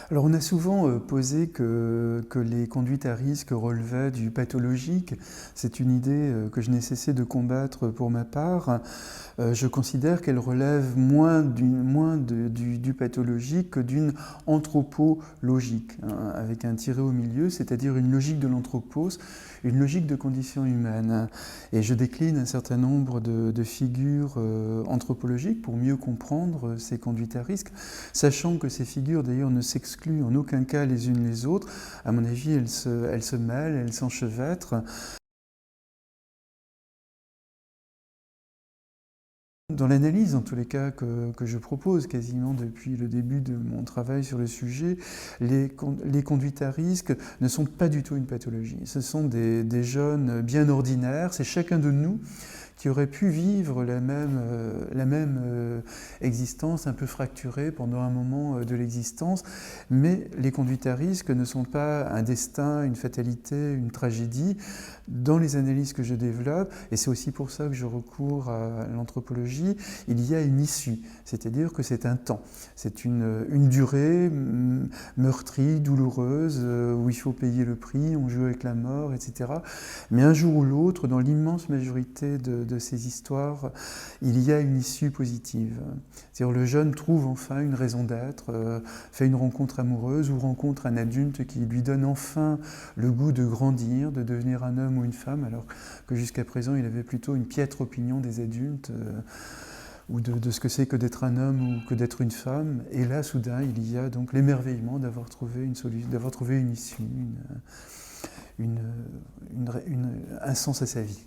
Alors on a souvent posé que les conduites à risque relevaient du pathologique. C'est une idée que je n'ai cessé de combattre pour ma part. Je considère qu'elle relève moins du pathologique que d'une anthropologique, hein, avec un tiret au milieu, c'est-à-dire une logique de l'anthropos, une logique de conditions humaines. Et je décline un certain nombre de figures anthropologiques pour mieux comprendre ces conduites à risque, sachant que ces figures d'ailleurs ne s'excluent en aucun cas les unes les autres. À mon avis, elles se mêlent, elles s'enchevêtrent. Dans l'analyse, en tous les cas, que je propose quasiment depuis le début de mon travail sur le sujet, les conduites à risque ne sont pas du tout une pathologie. Ce sont des jeunes bien ordinaires, c'est chacun de nous qui aurait pu vivre la même existence un peu fracturée pendant un moment de l'existence, mais les conduites à risque ne sont pas un destin, une fatalité, une tragédie. Dans les analyses que je développe, et c'est aussi pour ça que je recours à l'anthropologie, il y a une issue, c'est-à-dire que c'est un temps, c'est une durée meurtrie, douloureuse, où il faut payer le prix, on joue avec la mort, etc. Mais un jour ou l'autre, dans l'immense majorité de ces histoires, il y a une issue positive. C'est-à-dire le jeune trouve enfin une raison d'être, fait une rencontre amoureuse ou rencontre un adulte qui lui donne enfin le goût de grandir, de devenir un homme ou une femme, alors que jusqu'à présent il avait plutôt une piètre opinion des adultes ou de ce que c'est que d'être un homme ou que d'être une femme. Et là, soudain, il y a donc l'émerveillement d'avoir trouvé une solution, d'avoir trouvé une issue, un sens à sa vie.